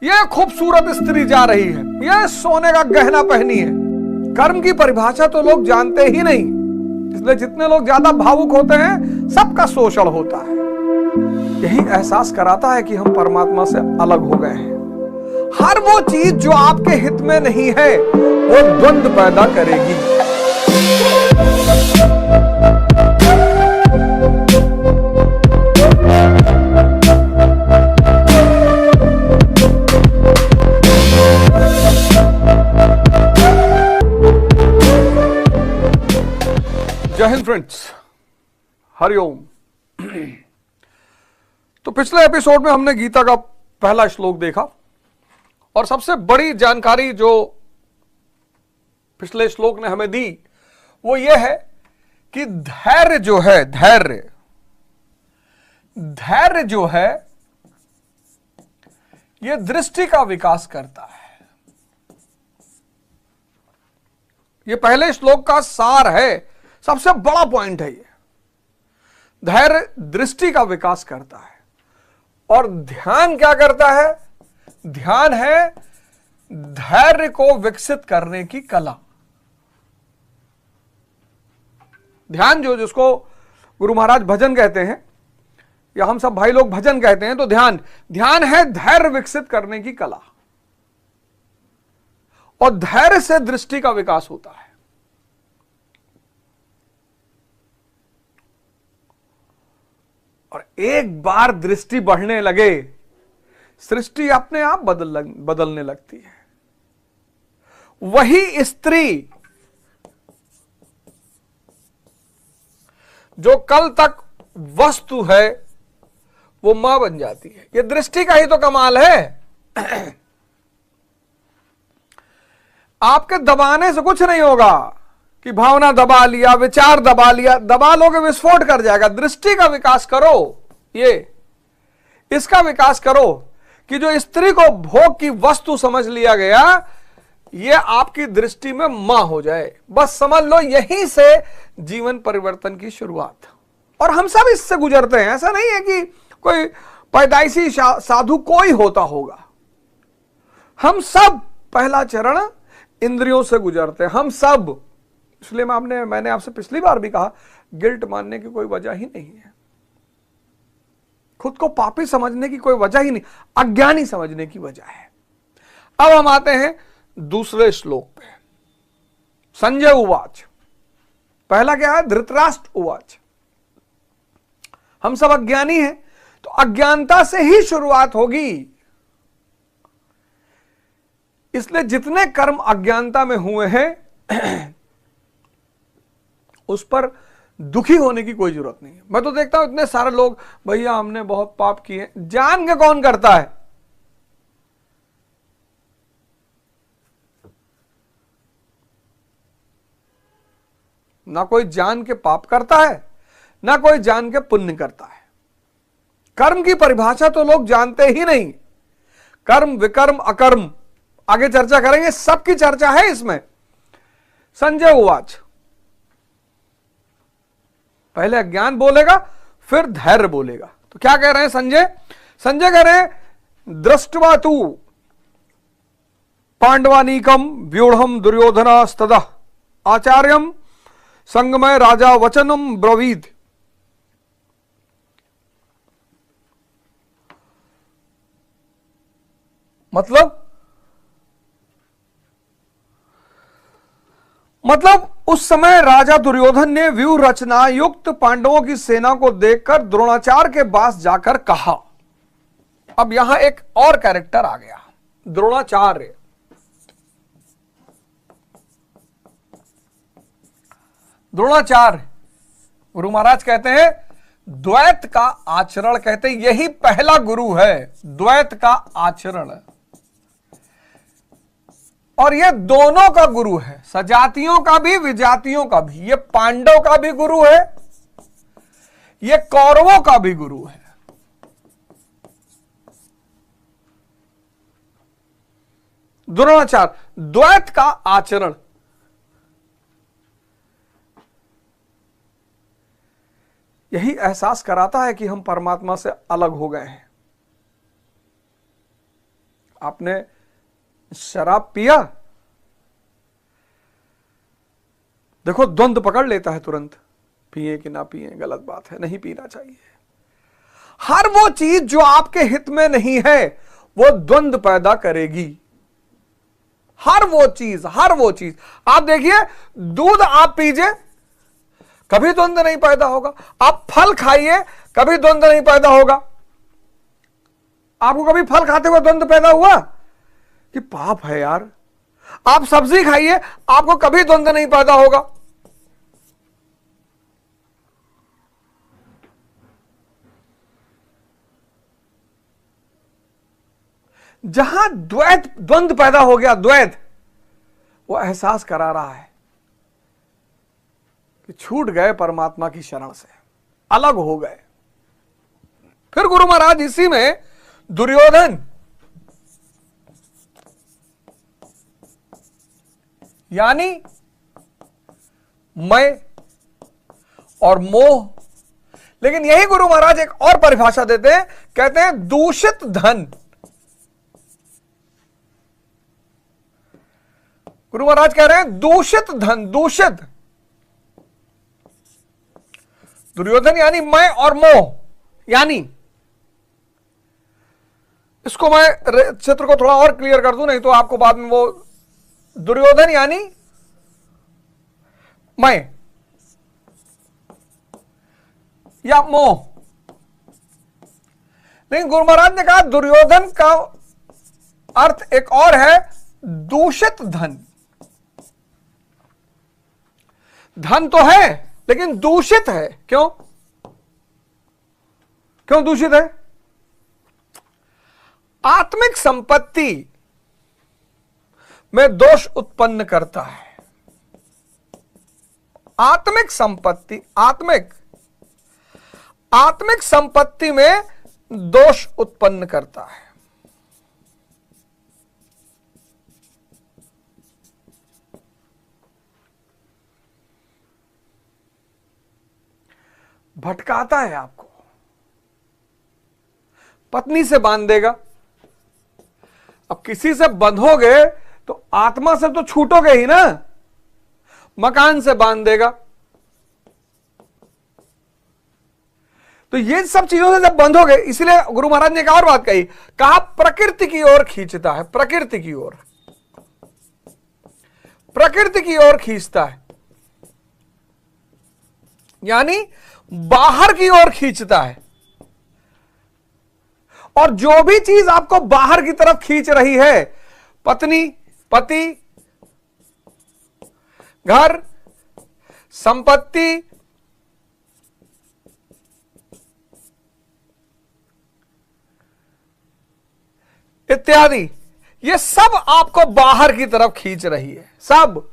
यह खूबसूरत स्त्री जा रही है, यह सोने का गहना पहनी है। कर्म की परिभाषा तो लोग जानते ही नहीं, इसलिए जितने लोग ज्यादा भावुक होते हैं सबका शोषण होता है। यही एहसास कराता है कि हम परमात्मा से अलग हो गए हैं। हर वो चीज जो आपके हित में नहीं है वो द्वंद्व पैदा करेगी। जय हिंद फ्रेंड्स, हरिओम। तो पिछले एपिसोड में हमने गीता का पहला श्लोक देखा और सबसे बड़ी जानकारी जो पिछले श्लोक ने हमें दी वो ये है कि धैर्य जो है, धैर्य जो है ये दृष्टि का विकास करता है। ये पहले श्लोक का सार है, सबसे बड़ा पॉइंट है ये। धैर्य दृष्टि का विकास करता है और ध्यान क्या करता है? ध्यान है धैर्य को विकसित करने की कला। ध्यान जिसको गुरु महाराज भजन कहते हैं या हम सब भाई लोग भजन कहते हैं, तो ध्यान है धैर्य विकसित करने की कला। और धैर्य से दृष्टि का विकास होता है। और एक बार दृष्टि बढ़ने लगे, सृष्टि अपने आप बदलने लगती है। वही स्त्री जो कल तक वस्तु है वो मां बन जाती है। ये दृष्टि का ही तो कमाल है। आपके दबाने से कुछ नहीं होगा कि भावना दबा लिया, विचार दबा लिया, दबा लोगे विस्फोट कर जाएगा। दृष्टि का विकास करो, इसका विकास करो कि जो स्त्री को भोग की वस्तु समझ लिया गया, ये आपकी दृष्टि में मां हो जाए। बस समझ लो यहीं से जीवन परिवर्तन की शुरुआत। और हम सब इससे गुजरते हैं। ऐसा नहीं है कि कोई पैदाइशी साधु कोई होता होगा। हम सब पहला चरण इंद्रियों से गुजरते हैं, हम सब। इसलिए मैंने आपसे पिछली बार भी कहा, गिल्ट मानने की कोई वजह ही नहीं है। खुद को पापी समझने की कोई वजह ही नहीं, अज्ञानी समझने की वजह है। अब हम आते हैं दूसरे श्लोक पे। संजय उवाच। पहला क्या है? धृतराष्ट्र उवाच। हम सब अज्ञानी हैं, तो अज्ञानता से ही शुरुआत होगी। इसलिए जितने कर्म अज्ञानता में हुए हैं उस पर दुखी होने की कोई जरूरत नहीं है। मैं तो देखता हूं इतने सारे लोग, भैया हमने बहुत पाप किए। जान के कौन करता है? ना कोई जान के पाप करता है, ना कोई जान के पुण्य करता है। कर्म की परिभाषा तो लोग जानते ही नहीं। कर्म, विकर्म, अकर्म, आगे चर्चा करेंगे, सबकी चर्चा है इसमें। संजय उवाच। पहले अज्ञान बोलेगा, फिर धैर्य बोलेगा। तो क्या कह रहे हैं संजय? संजय कह रहे हैं, दृष्टवा तू पांडवानीकम व्यूढ़म दुर्योधनास्तदा आचार्यम संगमय राजा वचनम ब्रवीद। मतलब उस समय राजा दुर्योधन ने व्यूह रचना युक्त पांडवों की सेना को देखकर द्रोणाचार्य के पास जाकर कहा। अब यहां एक और कैरेक्टर आ गया, द्रोणाचार्य। द्रोणाचार्य गुरु महाराज कहते हैं द्वैत का आचरण, कहते हैं यही पहला गुरु है, द्वैत का आचरण। और ये दोनों का गुरु है, सजातियों का भी विजातियों का भी। ये पांडव का भी गुरु है, ये कौरवों का भी गुरु है। द्रोणाचार्य, द्वैत का आचरण। यही एहसास कराता है कि हम परमात्मा से अलग हो गए हैं। आपने शराब पिया, देखो द्वंद पकड़ लेता है तुरंत, पिए कि ना पिए, गलत बात है, नहीं पीना चाहिए। हर वो चीज जो आपके हित में नहीं है वो द्वंद पैदा करेगी। हर वो चीज आप देखिए, दूध आप पीजिए कभी द्वंद नहीं पैदा होगा, आप फल खाइए कभी द्वंद नहीं पैदा होगा। आपको कभी फल खाते हुए द्वंद पैदा हुआ कि पाप है यार? आप सब्जी खाइए, आपको कभी द्वंद नहीं पैदा होगा। जहां द्वंद पैदा हो गया, द्वैत, वो एहसास करा रहा है कि छूट गए परमात्मा की शरण से, अलग हो गए। फिर गुरु महाराज इसी में दुर्योधन यानी मैं और मोह, लेकिन यही गुरु महाराज एक और परिभाषा देते हैं, कहते हैं दूषित धन। गुरु महाराज कह रहे हैं दूषित धन, दूषित। दुर्योधन यानी मैं और मोह, यानी इसको मैं चित्र को थोड़ा और क्लियर कर दूं, नहीं तो आपको बाद में वो, दुर्योधन यानी मैं या मोह। लेकिन गुरु महाराज ने कहा दुर्योधन का अर्थ एक और है, दूषित धन। धन तो है लेकिन दूषित है। क्यों दूषित है? आत्मिक संपत्ति में दोष उत्पन्न करता है। आत्मिक संपत्ति, आत्मिक संपत्ति में दोष उत्पन्न करता है। भटकाता है आपको, पत्नी से बांध देगा। अब किसी से बंधोगे तो आत्मा से तो छूटोगे ही ना, मकान से बांध देगा। तो ये सब चीजों से जब बंधोगे, इसलिए गुरु महाराज ने एक और बात कही, कहा प्रकृति की ओर खींचता है, प्रकृति की ओर, प्रकृति की ओर खींचता है, यानी बाहर की ओर खींचता है। और जो भी चीज आपको बाहर की तरफ खींच रही है, पत्नी, पति, घर, संपत्ति, इत्यादि, ये सब आपको बाहर की तरफ खींच रही है, सब।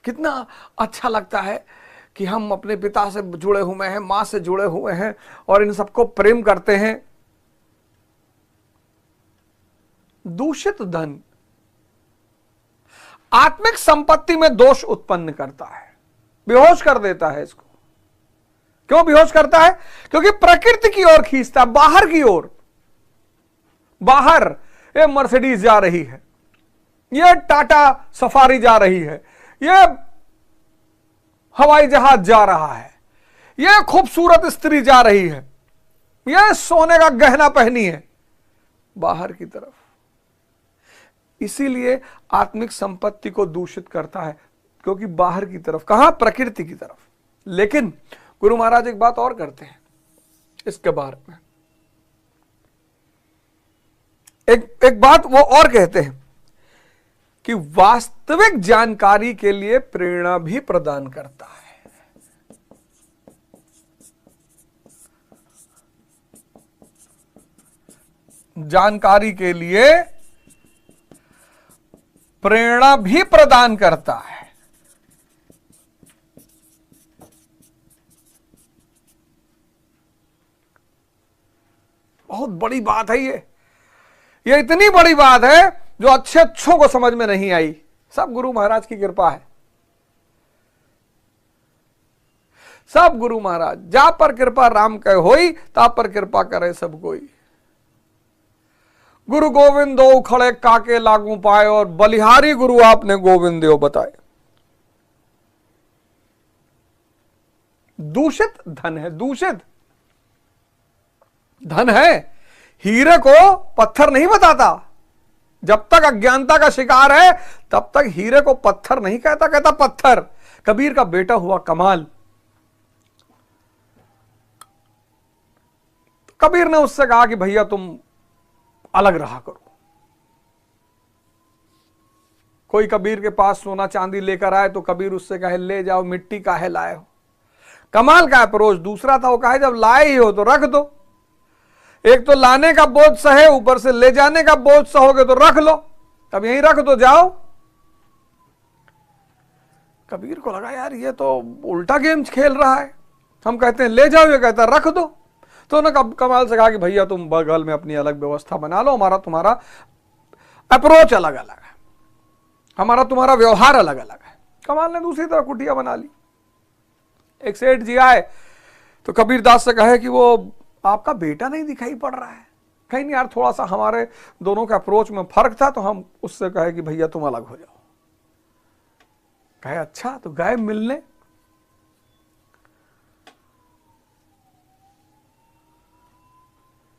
कितना अच्छा लगता है कि हम अपने पिता से जुड़े हुए हैं, मां से जुड़े हुए हैं और इन सबको प्रेम करते हैं। दूषित धन आत्मिक संपत्ति में दोष उत्पन्न करता है, बेहोश कर देता है इसको। क्यों बेहोश करता है? क्योंकि प्रकृति की ओर खींचता है, बाहर की ओर। बाहर ये मर्सिडीज जा रही है, ये टाटा सफारी जा रही है, ये हवाई जहाज जा रहा है, ये खूबसूरत स्त्री जा रही है, ये सोने का गहना पहनी है, बाहर की तरफ। इसीलिए आत्मिक संपत्ति को दूषित करता है, क्योंकि बाहर की तरफ, कहां? प्रकृति की तरफ। लेकिन गुरु महाराज एक बात और करते हैं इसके बारे में, एक बात वो और कहते हैं कि वास्तविक जानकारी के लिए प्रेरणा भी प्रदान करता है। जानकारी के लिए प्रेरणा भी प्रदान करता है। बहुत बड़ी बात है ये इतनी बड़ी बात है जो अच्छों को समझ में नहीं आई। सब गुरु महाराज की कृपा है। सब गुरु महाराज। जा पर कृपा राम कह होई, ता पर कृपा करे सब कोई। गुरु गोविंद दो खड़े काके लागू पाए, और बलिहारी गुरु आपने गोविंद देव बताए। दूषित धन है, दूषित धन है। हीरे को पत्थर नहीं बताता। जब तक अज्ञानता का शिकार है तब तक हीरे को पत्थर नहीं कहता, कहता पत्थर। कबीर का बेटा हुआ कमाल। कबीर ने उससे कहा कि भैया तुम अलग रहा करो। कोई कबीर के पास सोना चांदी लेकर आए तो कबीर उससे कहे ले जाओ, मिट्टी काहे लाए हो। कमाल का अप्रोच। दूसरा था वो कहे जब लाए ही हो तो रख दो। एक तो लाने का बोझ सहे, ऊपर से ले जाने का बोझ सहोगे तो रख लो, तब यहीं रख दो जाओ। कबीर को लगा यार ये तो उल्टा गेम खेल रहा है। हम कहते हैं ले जाओ, ये कहता रख दो। तो उन्होंने कमाल से कहा कि भैया तुम बगल में अपनी अलग व्यवस्था बना लो, हमारा तुम्हारा अप्रोच अलग अलग है, हमारा तुम्हारा व्यवहार अलग अलग है। कमाल ने दूसरी तरफ कुटिया बना ली। एक सेठ जी आए तो कबीर दास से कहे कि वो आपका बेटा नहीं दिखाई पड़ रहा है। कहीं नहीं यार, थोड़ा सा हमारे दोनों के अप्रोच में फर्क था, तो हम उससे कहे कि भैया तुम अलग हो जाओ। कहे अच्छा, तो गए मिलने।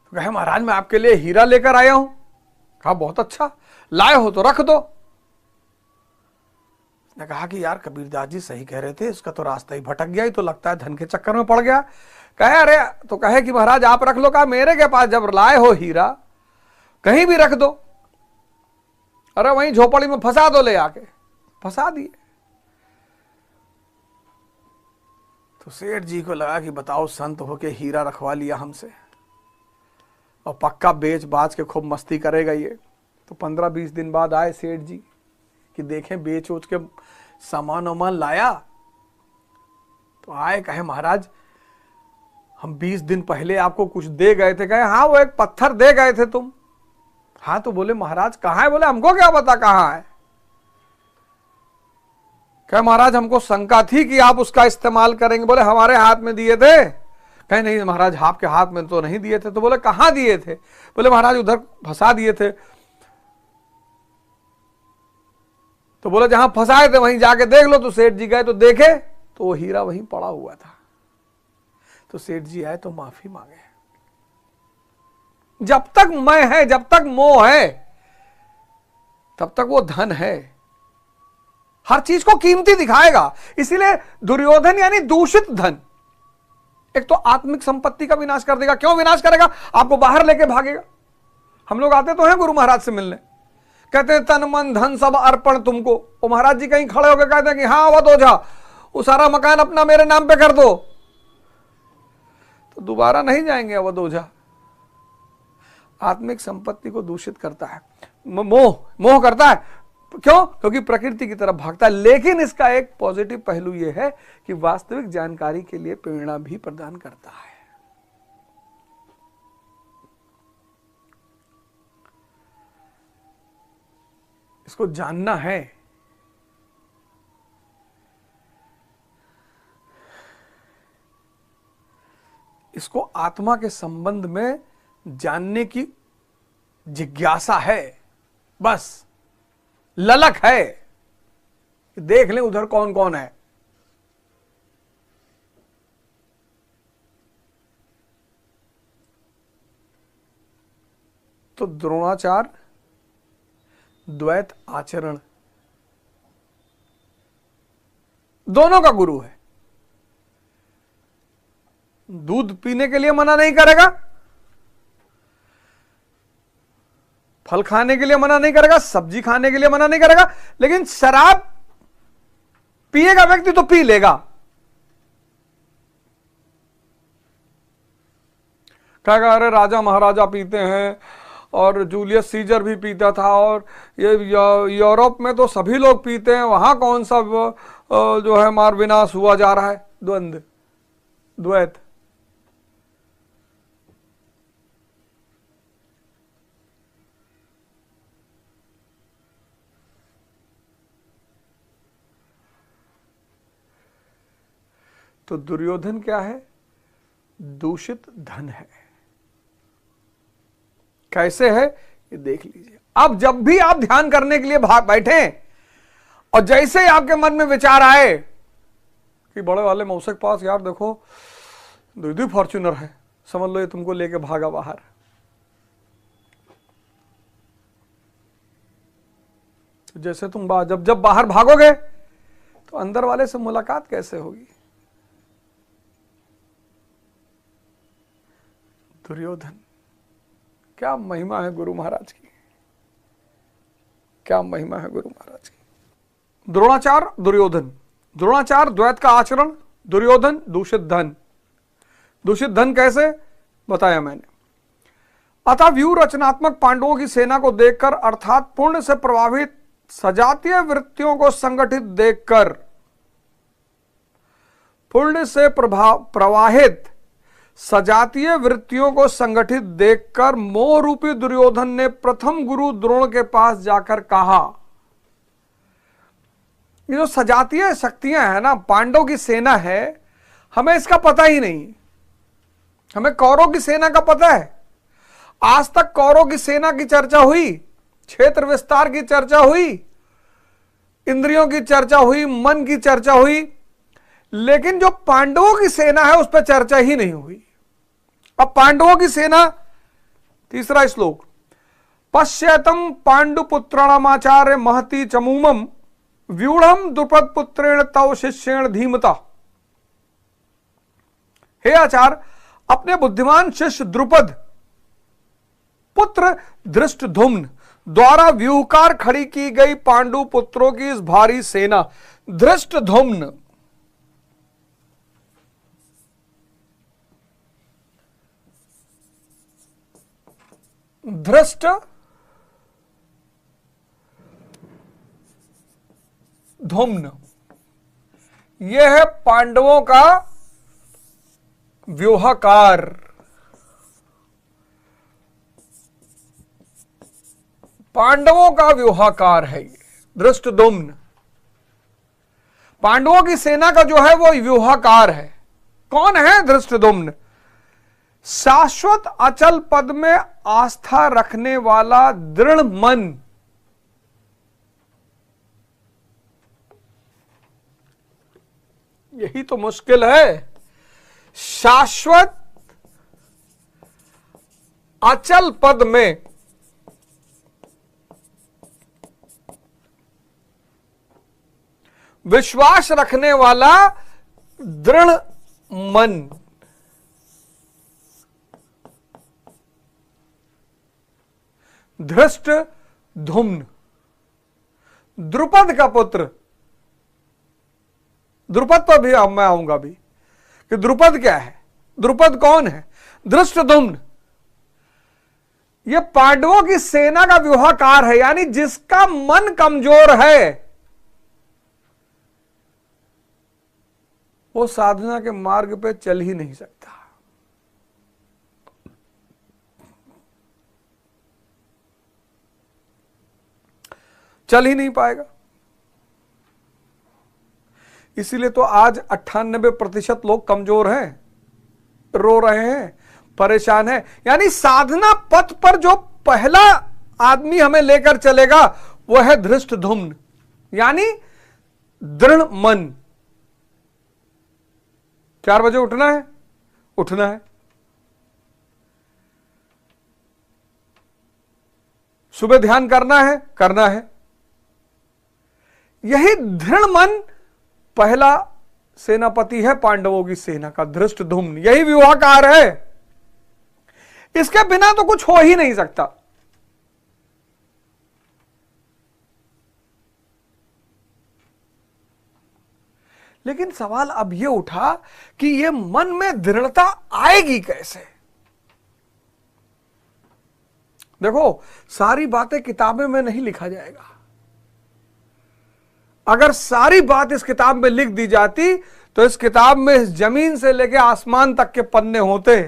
तो कहे महाराज मैं आपके लिए हीरा लेकर आया हूं। कहा बहुत अच्छा, लाए हो तो रख दो। ने कहा कि यार कबीरदास जी सही कह रहे थे, इसका तो रास्ता ही भटक गया, ही तो लगता है धन के चक्कर में पड़ गया। कहे अरे, तो कहे कि महाराज आप रख लो। कहा मेरे के पास जब लाए हो हीरा कहीं भी रख दो। अरे वहीं झोपड़ी में फंसा दो, ले आके फंसा दिए। तो सेठ जी को लगा कि बताओ संत होके हीरा रखवा लिया हमसे, और पक्का बेच बाज के खूब मस्ती करेगा ये। तो 15-20 दिन बाद आए सेठ जी कि देखें बेच उच के सामान वामान लाया। तो आए, कहे महाराज हम 20 दिन पहले आपको कुछ दे गए थे। कहे हाँ वो एक पत्थर दे गए थे तुम। हाँ, तो बोले महाराज कहाँ है। बोले हमको क्या पता कहाँ है। कहे महाराज हमको शंका थी कि आप उसका इस्तेमाल करेंगे। बोले हमारे हाथ में दिए थे। कहे नहीं महाराज आपके हाथ में तो नहीं दिए थे। तो बोले कहाँ दिए थे। बोले महाराज उधर फंसा दिए थे। तो बोले जहां फंसाए थे वहीं जाके देख लो। तो सेठ जी गए तो देखे तो वो हीरा वहीं पड़ा हुआ था। तो सेठ जी आए तो माफी मांगे। जब तक मैं है, जब तक मोह है, तब तक वो धन है। हर चीज को कीमती दिखाएगा। इसीलिए दुर्योधन यानी दूषित धन एक तो आत्मिक संपत्ति का विनाश कर देगा। क्यों विनाश करेगा? आपको बाहर लेके भागेगा। हम लोग आते तो हैं गुरु महाराज से मिलने, कहते हैं तन मन धन सब अर्पण तुमको। वो महाराज जी कहीं खड़े होकर कहते हैं कि हाँ अवध ओझा वो सारा मकान अपना मेरे नाम पे कर दो, तो दोबारा नहीं जाएंगे अवध ओझा। आत्मिक संपत्ति को दूषित करता है, मोह करता है। क्यों? क्योंकि प्रकृति की तरफ भागता है। लेकिन इसका एक पॉजिटिव पहलू यह है कि वास्तविक जानकारी के लिए प्रेरणा भी प्रदान करता है। इसको जानना है। इसको आत्मा के संबंध में जानने की जिज्ञासा है, बस ललक है। देख लें उधर कौन कौन है। तो द्रोणाचार्य द्वैत आचरण दोनों का गुरु है। दूध पीने के लिए मना नहीं करेगा, फल खाने के लिए मना नहीं करेगा, सब्जी खाने के लिए मना नहीं करेगा, लेकिन शराब पिएगा व्यक्ति तो पी लेगा। कहेगा अरे राजा महाराजा पीते हैं और जूलियस सीजर भी पीता था और ये यूरोप में तो सभी लोग पीते हैं, वहां कौन सा जो है मार विनाश हुआ जा रहा है। द्वंद्व, द्वैत। तो तो दुर्योधन क्या है? दूषित धन है। कैसे है ये देख लीजिए। अब जब भी आप ध्यान करने के लिए बैठे और जैसे ही आपके मन में विचार आए कि बड़े वाले मौसे के पास यार देखो दीदी फॉर्च्यूनर है, समझ लो ये तुमको लेके भागा बाहर। तो जैसे तुम जब बाहर भागोगे तो अंदर वाले से मुलाकात कैसे होगी? दुर्योधन, क्या महिमा है गुरु महाराज की, क्या महिमा है गुरु महाराज की। द्रोणाचार्य, दुर्योधन। द्रोणाचार्य द्वैत का आचरण, दुर्योधन दूषित धन। दूषित धन कैसे बताया मैंने। अतः व्यू रचनात्मक पांडवों की सेना को देखकर अर्थात पुण्य से प्रभावित सजातीय वृत्तियों को संगठित देखकर, पुण्य से प्रवाहित सजातीय वृत्तियों को संगठित देखकर मोह रूपी दुर्योधन ने प्रथम गुरु द्रोण के पास जाकर कहा। ये जो सजातीय शक्तियां हैं ना, पांडवों की सेना है, हमें इसका पता ही नहीं। हमें कौरव की सेना का पता है। आज तक कौरव की सेना की चर्चा हुई, क्षेत्र विस्तार की चर्चा हुई, इंद्रियों की चर्चा हुई, मन की चर्चा हुई, लेकिन जो पांडवों की सेना है उस पर चर्चा ही नहीं हुई। अब पांडवों की सेना, तीसरा श्लोक, पश्यतम पांडुपुत्राणामाचार्य महती चमूमम व्यूढ़म द्रुपद पुत्रेण तव शिष्येण धीमता। हे आचार्य, अपने बुद्धिमान शिष्य द्रुपद पुत्र धृष्टद्युम्न द्वारा व्यूहकार खड़ी की गई पांडु पुत्रों की इस भारी सेना, धृष्टद्युम्न धृष्टद्युम्न, यह है पांडवों का व्यूहकार। पांडवों का व्यूहकार है ये धृष्टद्युम्न। पांडवों की सेना का जो है वो व्यूहकार है। कौन है धृष्टद्युम्न? शाश्वत अचल पद में आस्था रखने वाला दृढ़ मन। यही तो मुश्किल है। शाश्वत अचल पद में विश्वास रखने वाला दृढ़ मन। धृष्टद्युम्न द्रुपद का पुत्र। द्रुपद पर भी मैं आऊंगा भी कि द्रुपद क्या है। द्रुपद कौन है? धृष्टद्युम्न। यह पांडवों की सेना का व्यूहकार है, यानी जिसका मन कमजोर है वो साधना के मार्ग पे चल ही नहीं सकता। चल ही नहीं पाएगा। इसीलिए तो आज 98% लोग कमजोर हैं, रो रहे हैं, परेशान हैं। यानी साधना पथ पर जो पहला आदमी हमें लेकर चलेगा वो है धृष्टद्युम्न, यानी दृढ़ मन। 4 बजे उठना है, उठना है। सुबह ध्यान करना है, करना है। यही दृढ़ मन पहला सेनापति है पांडवों की सेना का, धृष्टद्युम्न। यही व्यूहकार है। इसके बिना तो कुछ हो ही नहीं सकता। लेकिन सवाल अब यह उठा कि यह मन में दृढ़ता आएगी कैसे? देखो, सारी बातें किताबें में नहीं लिखा जाएगा। अगर सारी बात इस किताब में लिख दी जाती तो इस किताब में इस जमीन से लेकर आसमान तक के पन्ने होते।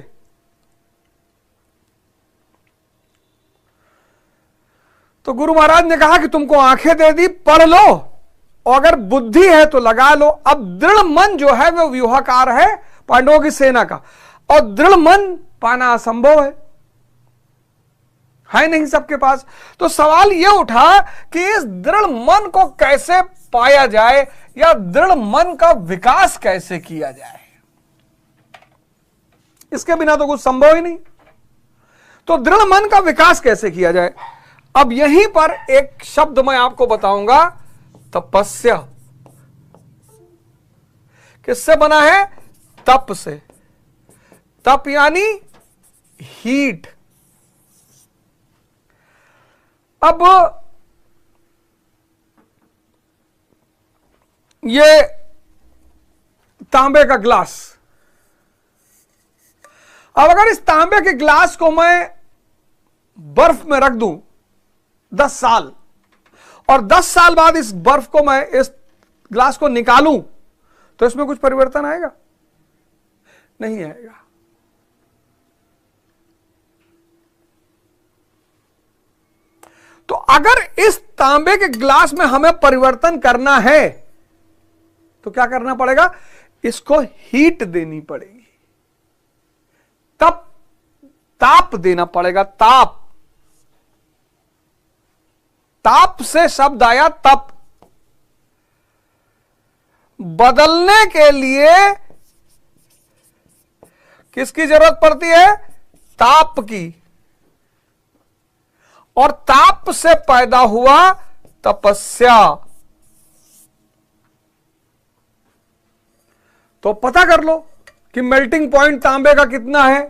तो गुरु महाराज ने कहा कि तुमको आंखें दे दी, पढ़ लो। और अगर बुद्धि है तो लगा लो। अब दृढ़ मन जो है वो व्यूहाकार है पांडवों की सेना का, और दृढ़ मन पाना असंभव है नहीं सबके पास। तो सवाल यह उठा कि इस दृढ़ मन को कैसे पाया जाए, या दृढ़ मन का विकास कैसे किया जाए। इसके बिना तो कुछ संभव ही नहीं। तो दृढ़ मन का विकास कैसे किया जाए, अब यहीं पर एक शब्द मैं आपको बताऊंगा, तपस्या। किससे बना है? तप से। तप यानी हीट। अब ये तांबे का ग्लास, अब अगर इस तांबे के ग्लास को मैं बर्फ में रख दूं 10 साल, और 10 साल बाद इस बर्फ को मैं इस ग्लास को निकालूं, तो इसमें कुछ परिवर्तन आएगा? नहीं आएगा। तो अगर इस तांबे के ग्लास में हमें परिवर्तन करना है तो क्या करना पड़ेगा? इसको हीट देनी पड़ेगी, तब ताप देना पड़ेगा। ताप, ताप से शब्द आया तप। बदलने के लिए किसकी जरूरत पड़ती है? ताप की। और ताप से पैदा हुआ तपस्या। तो पता कर लो कि मेल्टिंग पॉइंट तांबे का कितना है।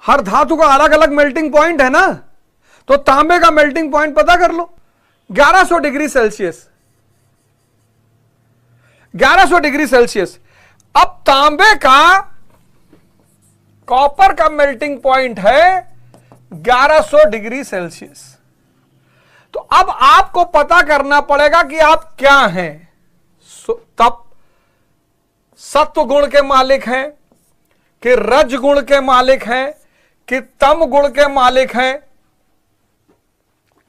हर धातु का अलग अलग मेल्टिंग पॉइंट है ना, तो तांबे का मेल्टिंग पॉइंट पता कर लो, 1100 डिग्री सेल्सियस। 1100 degree Celsius. अब तांबे का, कॉपर का मेल्टिंग पॉइंट है 1100 डिग्री सेल्सियस। तो अब आपको पता करना पड़ेगा कि आप क्या हैं। तब सत्व गुण के मालिक हैं कि रज गुण के मालिक हैं कि तम गुण के मालिक हैं।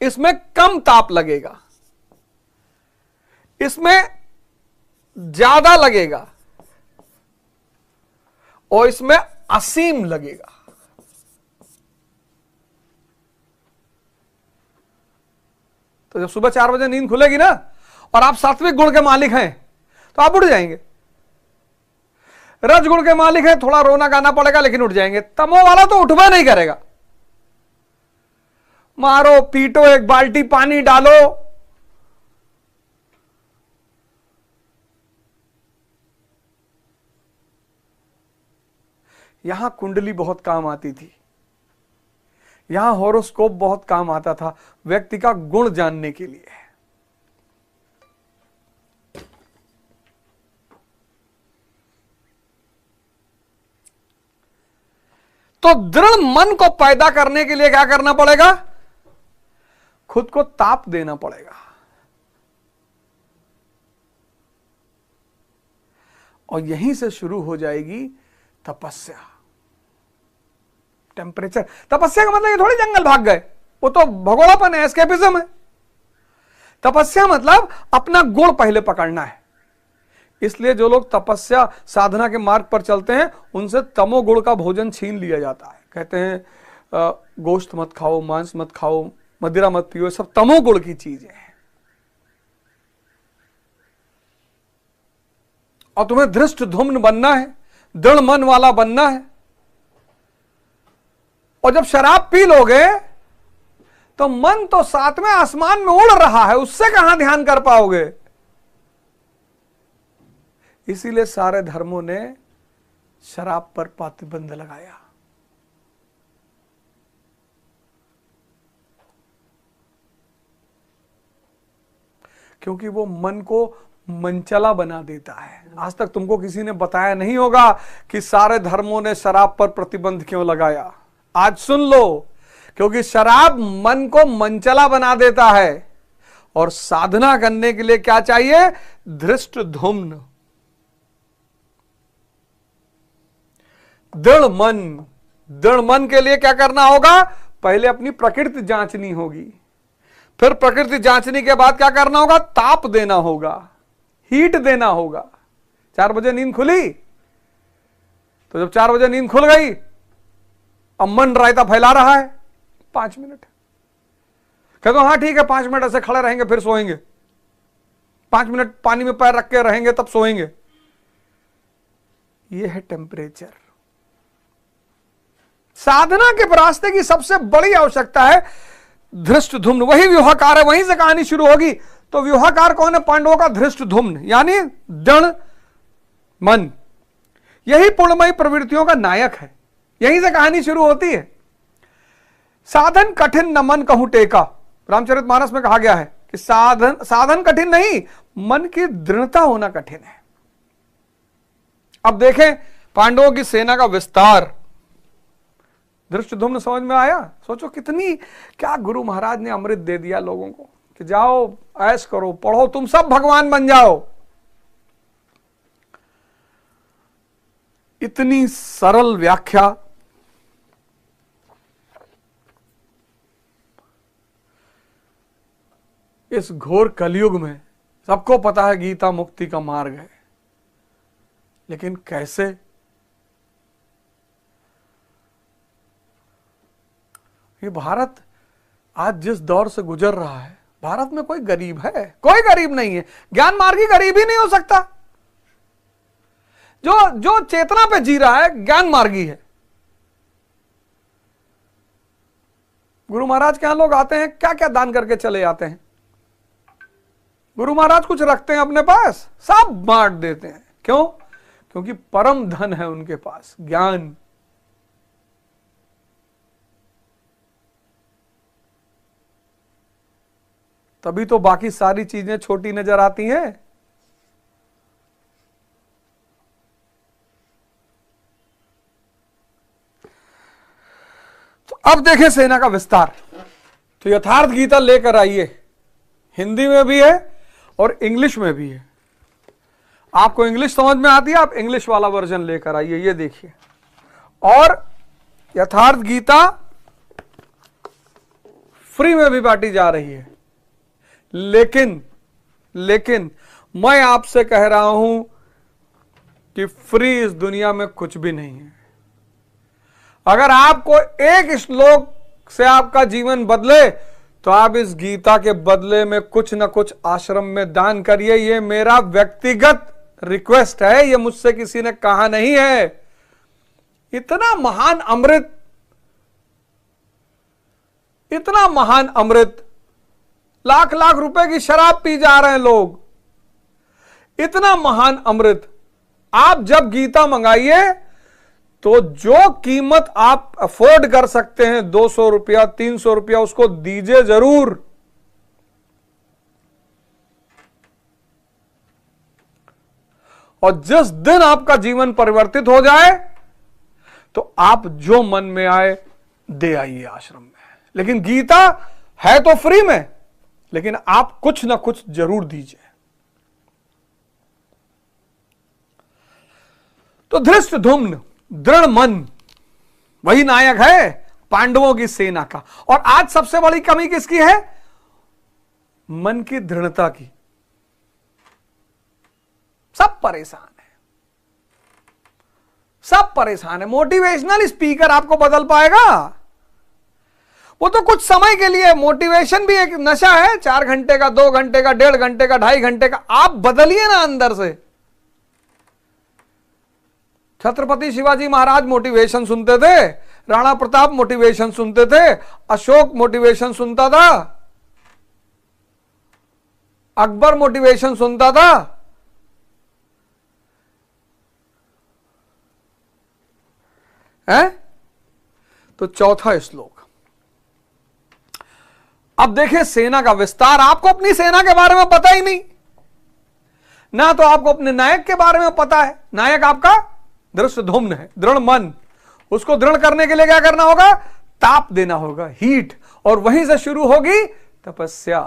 इसमें कम ताप लगेगा, इसमें ज्यादा लगेगा, और इसमें असीम लगेगा। तो जब सुबह 4 बजे नींद खुलेगी ना, और आप सात्विक गुण के मालिक हैं, तो आप उठ जाएंगे। रज गुण के मालिक हैं, थोड़ा रोना गाना पड़ेगा लेकिन उठ जाएंगे। तमो वाला तो उठवा नहीं करेगा, मारो पीटो, एक बाल्टी पानी डालो, यहां कुंडली बहुत काम आती थी, यहां हॉरोस्कोप बहुत काम आता था व्यक्ति का गुण जानने के लिए। तो दृढ़ मन को पैदा करने के लिए क्या करना पड़ेगा? खुद को ताप देना पड़ेगा। और यहीं से शुरू हो जाएगी तपस्या। टेम्परेचर, तपस्या का मतलब ये थोड़ी जंगल भाग गए, वो तो भगोड़ापन है, एस्केपिज्म है। तपस्या मतलब अपना गुण पहले पकड़ना है। इसलिए जो लोग तपस्या साधना के मार्ग पर चलते हैं, उनसे तमोगुण का भोजन छीन लिया जाता है। कहते हैं गोश्त मत खाओ, मांस मत खाओ, मदिरा मत पियो, सब तमोगुण की चीजें हैं। और तुम्हें धृष्ट धुम्न बनना है, दृढ़ मन वाला बनना है। और जब शराब पी लोगे तो मन तो 7वें आसमान में उड़ रहा है, उससे कहां ध्यान कर पाओगे। इसीलिए सारे धर्मों ने शराब पर प्रतिबंध लगाया। क्योंकि वो मन को मनचला बना देता है। आज तक तुमको किसी ने बताया नहीं होगा कि सारे धर्मों ने शराब पर प्रतिबंध क्यों लगाया। आज सुन लो, क्योंकि शराब मन को मनचला बना देता है, और साधना करने के लिए क्या चाहिए? धृष्ट धुम्न, दृढ़ मन। दृढ़ मन के लिए क्या करना होगा? पहले अपनी प्रकृति जांचनी होगी। फिर प्रकृति जांचने के बाद क्या करना होगा? ताप देना होगा, हीट देना होगा। 4 बजे नींद खुली, तो जब 4 बजे नींद खुल गई, अब मन रायता फैला रहा है, 5 मिनट कहते हो हाँ ठीक है, 5 मिनट ऐसे खड़े रहेंगे फिर सोएंगे, 5 मिनट पानी में पैर रख के रहेंगे तब सोएंगे। यह है टेम्परेचर। साधना के रास्ते की सबसे बड़ी आवश्यकता है धृष्टद्युम्न। वही व्यूहकार है, वहीं से कहानी शुरू होगी। तो व्यूहकार कौन है? पांडवों का धृष्टद्युम्न, यानी दृढ़ मन। यही पूर्णमयी प्रवृत्तियों का नायक है, यहीं से कहानी शुरू होती है। साधन कठिन न मन कहूं टेका, रामचरितमानस में कहा गया है कि साधन कठिन नहीं, मन की दृढ़ता होना कठिन है। अब देखें पांडवों की सेना का विस्तार। धृष्टद्युम्न समझ में आया? सोचो कितनी, क्या गुरु महाराज ने अमृत दे दिया लोगों को कि जाओ ऐश करो, पढ़ो, तुम सब भगवान बन जाओ। इतनी सरल व्याख्या। इस घोर कलयुग में सबको पता है गीता मुक्ति का मार्ग है, लेकिन कैसे? ये भारत आज जिस दौर से गुजर रहा है, भारत में कोई गरीब है? कोई गरीब नहीं है। ज्ञान मार्गी गरीब ही नहीं हो सकता। जो चेतना पे जी रहा है ज्ञान मार्गी है। गुरु महाराज के यहां लोग आते हैं, क्या क्या दान करके चले जाते हैं। गुरु महाराज कुछ रखते हैं अपने पास, सब बांट देते हैं। क्यों? क्योंकि परम धन है उनके पास, ज्ञान। तभी तो बाकी सारी चीजें छोटी नजर आती हैं। तो अब देखें सेना का विस्तार। तो यथार्थ गीता लेकर आइए, हिंदी में भी है और इंग्लिश में भी है। आपको इंग्लिश समझ में आती है, आप इंग्लिश वाला वर्जन लेकर आइए, ये देखिए। और यथार्थ गीता फ्री में भी बांटी जा रही है। लेकिन मैं आपसे कह रहा हूं कि फ्री इस दुनिया में कुछ भी नहीं है। अगर आपको एक श्लोक से आपका जीवन बदले, तो आप इस गीता के बदले में कुछ ना कुछ आश्रम में दान करिए। ये मेरा व्यक्तिगत रिक्वेस्ट है, ये मुझसे किसी ने कहा नहीं है। इतना महान अमृत, इतना महान अमृत, लाख लाख रुपए की शराब पी जा रहे हैं लोग। इतना महान अमृत आप जब गीता मंगाइए, तो जो कीमत आप अफोर्ड कर सकते हैं, 200 रुपया, 300 रुपया, उसको दीजिए जरूर। और जिस दिन आपका जीवन परिवर्तित हो जाए, तो आप जो मन में आए दे आइए आश्रम में। लेकिन गीता है तो फ्री में, लेकिन आप कुछ ना कुछ जरूर दीजिए। तो धृष्टद्युम्न, दृढ़ मन, वही नायक है पांडवों की सेना का। और आज सबसे बड़ी कमी किसकी है? मन की दृढ़ता की। सब परेशान है, सब परेशान है। मोटिवेशनल स्पीकर आपको बदल पाएगा? वो तो कुछ समय के लिए। मोटिवेशन भी एक नशा है, 4 घंटे का, 2 घंटे का, 1.5 घंटे का, 2.5 घंटे का। आप बदलिए ना अंदर से। छत्रपति शिवाजी महाराज मोटिवेशन सुनते थे, राणा प्रताप मोटिवेशन सुनते थे, अशोक मोटिवेशन सुनता था, अकबर मोटिवेशन सुनता था। है? तो चौथा श्लोक। अब देखें सेना का विस्तार। आपको अपनी सेना के बारे में पता ही नहीं ना, तो आपको अपने नायक के बारे में पता है। नायक आपका धृष्टद्युम्न है, दृढ़ मन। उसको दृढ़ करने के लिए क्या करना होगा? ताप देना होगा, हीट। और वहीं से शुरू होगी तपस्या।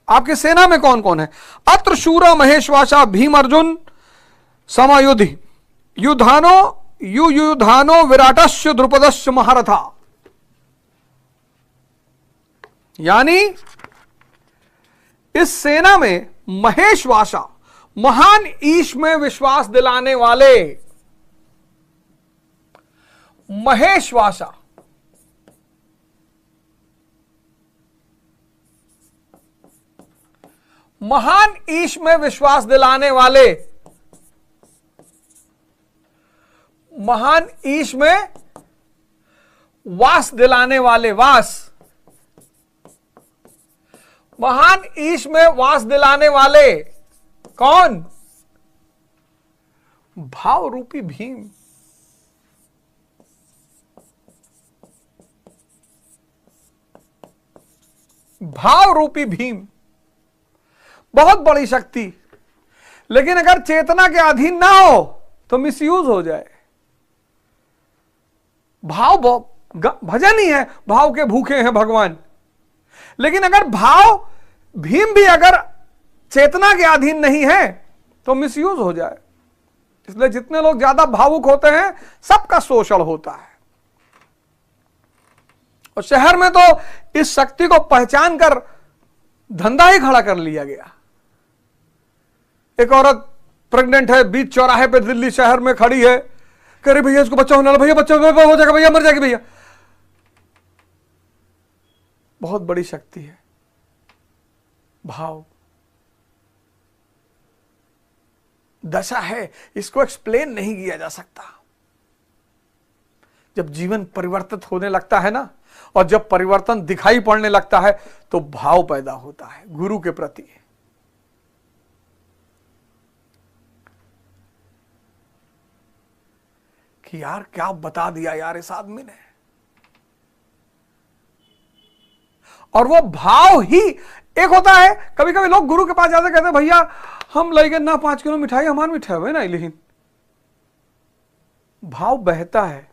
आपकी सेना में कौन कौन है? अत्र शूरा महेशवासा भीम अर्जुन समायुधि युधानो विराटस्य द्रुपदस्य महारथा। यानी इस सेना में महेशवासा, महान ईश में विश्वास दिलाने वाले, महेशवासा, महान ईश में विश्वास दिलाने वाले, महान ईश में वास दिलाने वाले, वास, महान ईश में वास दिलाने वाले कौन? भाव रूपी भीम। भाव रूपी भीम बहुत बड़ी शक्ति, लेकिन अगर चेतना के अधीन ना हो तो मिसयूज हो जाए। भाव भजन ही है, भाव के भूखे हैं भगवान। लेकिन अगर भाव भीम भी अगर चेतना के अधीन नहीं है तो मिसयूज हो जाए। इसलिए जितने लोग ज्यादा भावुक होते हैं सबका शोषण होता है। और शहर में तो इस शक्ति को पहचान कर धंधा ही खड़ा कर लिया गया। एक औरत प्रेग्नेंट है, बीच चौराहे पे दिल्ली शहर में खड़ी है, कह रही भैया इसको बच्चा होने वाला, भैया बच्चा हो जाएगा, भैया मर जाएगी भैया। बहुत बड़ी शक्ति है भाव, दशा है, इसको एक्सप्लेन नहीं किया जा सकता। जब जीवन परिवर्तित होने लगता है ना, और जब परिवर्तन दिखाई पड़ने लगता है तो भाव पैदा होता है गुरु के प्रति। कि यार क्या बता दिया यार इस आदमी ने। और वो भाव ही एक होता है। कभी कभी लोग गुरु के पास जाते कहते हैं भैया हम लेंगे ना 5 किलो मिठाई, हमारी मिठाई है ना, लेकिन भाव बहता है।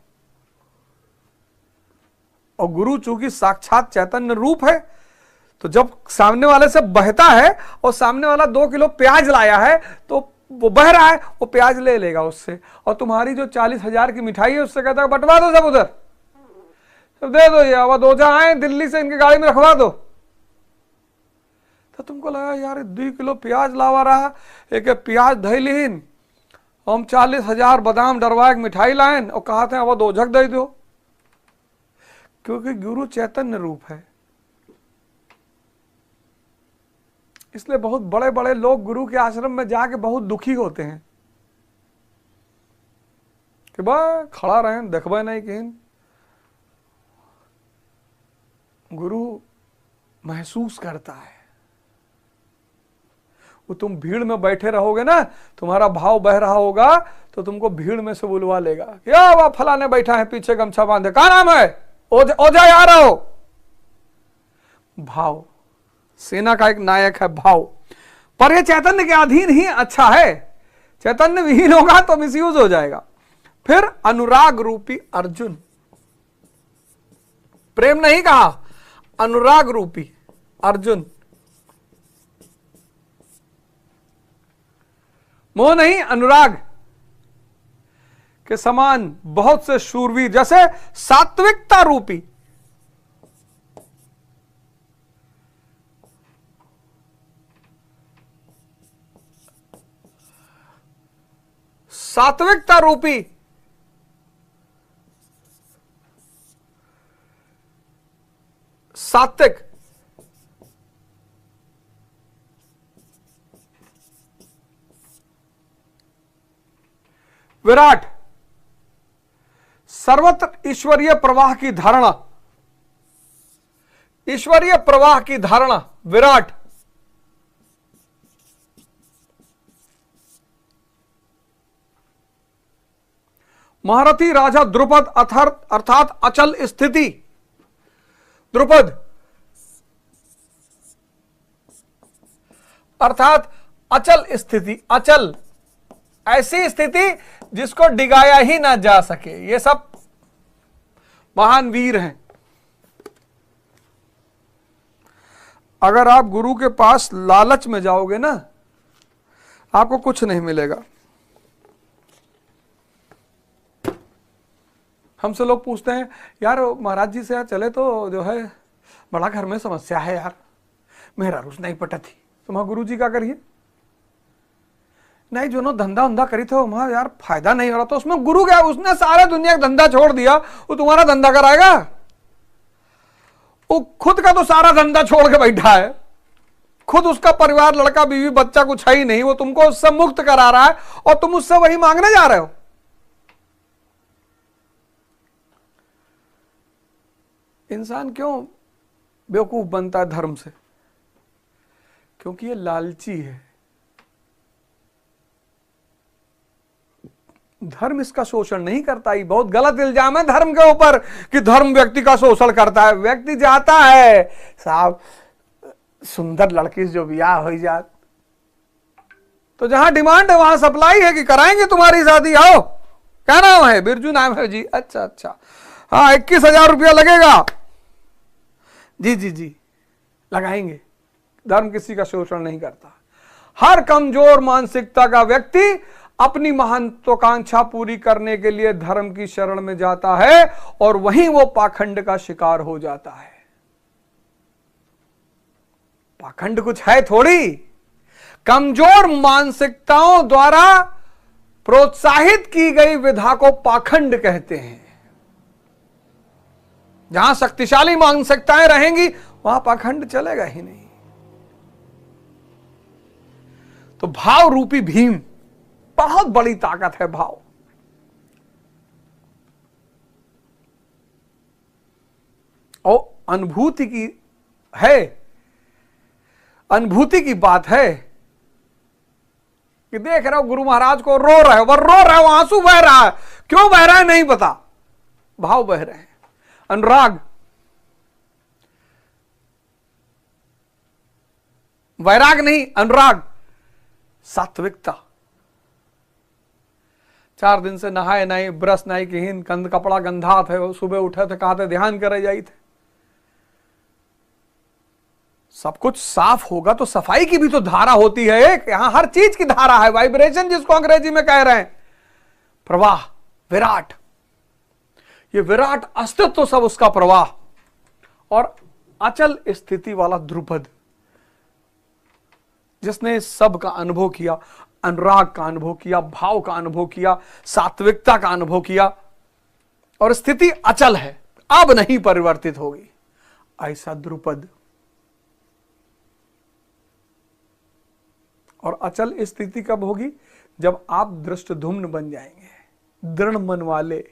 और गुरु चूंकि साक्षात चैतन्य रूप है, तो जब सामने वाले से बहता है और सामने वाला 2 किलो प्याज लाया है तो वो बह रहा है, वो प्याज ले लेगा उससे, और तुम्हारी जो 40,000 की मिठाई है उससे कहता है बंटवा दो सब उधर, सब दे दो, ये अब ओझा आए दिल्ली से इनकी गाड़ी में रखवा दो। तो तुमको लगा यार 2 किलो प्याज लावा रहा, एक प्याज धैलीन, हम 40,000 बादाम डरवा के मिठाई लाएन और कहा थे अब ओझक दे दो। क्योंकि गुरु चैतन्य रूप है। इसलिए बहुत बड़े बड़े लोग गुरु के आश्रम में जाके बहुत दुखी होते हैं कि बा खड़ा रहे देखबे नहीं कहीं। गुरु महसूस करता है। वो तुम भीड़ में बैठे रहोगे ना, तुम्हारा भाव बह रहा होगा तो तुमको भीड़ में से बुलवा लेगा, क्या वह फलाने बैठा है पीछे गमछा बांधे, क्या नाम है, ओझा आ रहा हो। भाव सेना का एक नायक है भाव। पर यह चैतन्य के अधीन ही अच्छा है, चैतन्य विहीन होगा तो मिसयूज हो जाएगा। फिर अनुराग रूपी अर्जुन, प्रेम नहीं कहा, अनुराग रूपी अर्जुन, मोह नहीं अनुराग के समान बहुत से शूरवीर, जैसे सात्विकता रूपी, सात्विकता रूपी सात्विक, विराट, सर्वत्र ईश्वरीय प्रवाह की धारणा, ईश्वरीय प्रवाह की धारणा विराट, महारथी राजा द्रुपद अर्थात अचल स्थिति, द्रुपद अर्थात अचल स्थिति, अचल ऐसी स्थिति जिसको डिगाया ही ना जा सके। ये सब महान वीर हैं। अगर आप गुरु के पास लालच में जाओगे ना, आपको कुछ नहीं मिलेगा। हमसे लोग पूछते हैं यार महाराज जी से चले तो जो है बड़ा घर में समस्या है यार, मेरा रुस नहीं पटा थी, तो वहां गुरु जी क्या करिए, नहीं जो नो धंधा उंधा करी थे वहां यार फायदा नहीं हो रहा, तो उसमें गुरु क्या, उसने सारे दुनिया का धंधा छोड़ दिया, वो तुम्हारा धंधा कराएगा? वो खुद का तो सारा धंधा छोड़ के बैठा है, खुद उसका परिवार, लड़का बीवी बच्चा कुछ है ही नहीं, वो तुमको उससे मुक्त करा रहा है और तुम उससे वही मांगने जा रहे हो। इंसान क्यों बेवकूफ बनता है धर्म से? क्योंकि ये लालची है। धर्म इसका शोषण नहीं करता। ही बहुत गलत इल्जाम है धर्म के ऊपर कि धर्म व्यक्ति का शोषण करता है। व्यक्ति जाता है साहब सुंदर लड़की से जो ब्याह हो जात, तो जहां डिमांड है वहां सप्लाई है कि कराएंगे तुम्हारी शादी, आओ। क्या नाम है? बिरजू नाम है जी। अच्छा अच्छा, हाँ 21,000 रुपया लगेगा जी जी जी, लगाएंगे। धर्म किसी का शोषण नहीं करता। हर कमजोर मानसिकता का व्यक्ति अपनी महत्वाकांक्षा पूरी करने के लिए धर्म की शरण में जाता है और वहीं वो पाखंड का शिकार हो जाता है। पाखंड कुछ है थोड़ी, कमजोर मानसिकताओं द्वारा प्रोत्साहित की गई विधा को पाखंड कहते हैं। जहां शक्तिशाली मानसिकताएं रहेंगी वहां पाखंड चलेगा ही नहीं। तो भाव रूपी भीम, बहुत बड़ी ताकत है भाव। और अनुभूति की है, अनुभूति की बात है कि देख रहे हो गुरु महाराज को रो रहे हो, वो रो रहे हो, आंसू बह रहा है, क्यों बह रहा है नहीं पता, भाव बह रहे हैं। अनुराग, वैराग नहीं, अनुराग, सात्विकता। 4 दिन से नहाए नहीं, ब्रश नहीं किहीन, कंध कपड़ा गंधा थे, सुबह उठे थे, कहा थे ध्यान करे जाई थे। सब कुछ साफ होगा तो सफाई की भी तो धारा होती है एक। यहां हर चीज की धारा है, वाइब्रेशन जिसको अंग्रेजी में कह रहे हैं, प्रवाह, विराट। ये विराट अस्तित्व सब उसका प्रवाह और अचल स्थिति वाला ध्रुपद, जिसने सब का अनुभव किया, अनुराग का अनुभव किया, भाव का अनुभव किया, सात्विकता का अनुभव किया, और स्थिति अचल है, अब नहीं परिवर्तित होगी, ऐसा ध्रुपद। और अचल स्थिति कब होगी? जब आप दृष्टधुम्न बन जाएंगे, दृढ़ मन वाले।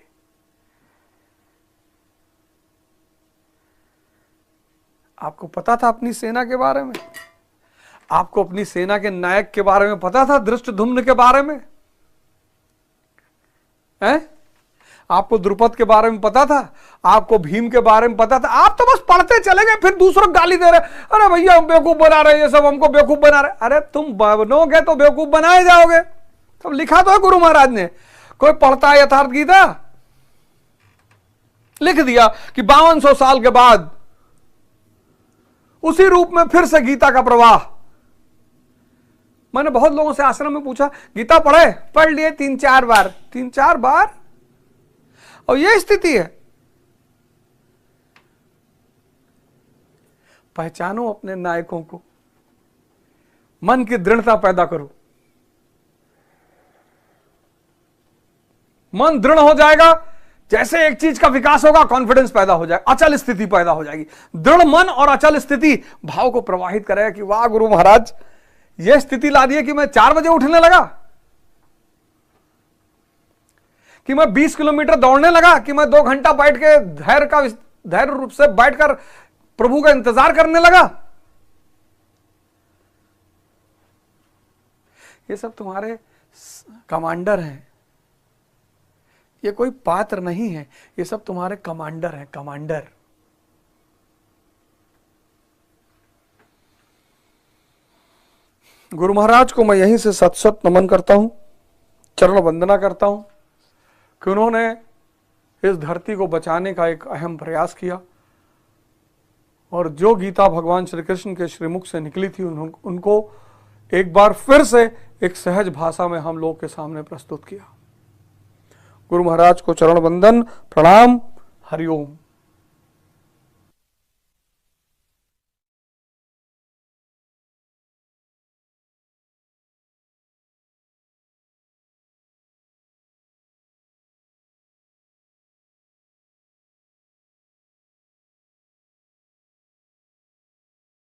आपको पता था अपनी सेना के बारे में? आपको अपनी सेना के नायक के बारे में पता था? दृष्टधुम्न के बारे में है? आपको द्रुपद के बारे में पता था? आपको भीम के बारे में पता था? आप तो बस पढ़ते चले गए, फिर दूसरों को गाली दे रहे, अरे भैया हम बेवकूफ बना रहे, ये सब हमको बेवकूफ बना रहे। अरे तुम बनोगे तो बेवकूफ बनाए जाओगे। तो लिखा तो है गुरु महाराज ने, कोई पढ़ता है यथार्थ गीता? लिख दिया कि 5200 साल के बाद उसी रूप में फिर से गीता का प्रवाह। मैंने बहुत लोगों से आश्रम में पूछा, गीता पढ़े? पढ़ लिए 3-4 बार। 3-4 बार? और यह स्थिति है। पहचानो अपने नायकों को, मन की दृढ़ता पैदा करो। मन दृढ़ हो जाएगा, जैसे एक चीज का विकास होगा कॉन्फिडेंस पैदा हो जाएगा, अचल स्थिति पैदा हो जाएगी। दृढ़ मन और अचल स्थिति भाव को प्रवाहित करेगा कि वाह गुरु महाराज यह स्थिति ला दी है कि मैं 4 बजे उठने लगा, कि मैं 20 किलोमीटर दौड़ने लगा, कि मैं 2 घंटा बैठ के धैर्य रूप से बैठकर प्रभु का इंतजार करने लगा। ये सब तुम्हारे कमांडर हैं, ये कोई पात्र नहीं है, ये सब तुम्हारे कमांडर हैं, कमांडर। गुरु महाराज को मैं यहीं से सत नमन करता हूं, चरण वंदना करता हूं कि उन्होंने इस धरती को बचाने का एक अहम प्रयास किया, और जो गीता भगवान श्री कृष्ण के श्रीमुख से निकली थी उनको एक बार फिर से एक सहज भाषा में हम लोग के सामने प्रस्तुत किया। गुरु महाराज को चरण वंदन, प्रणाम, हरिओम।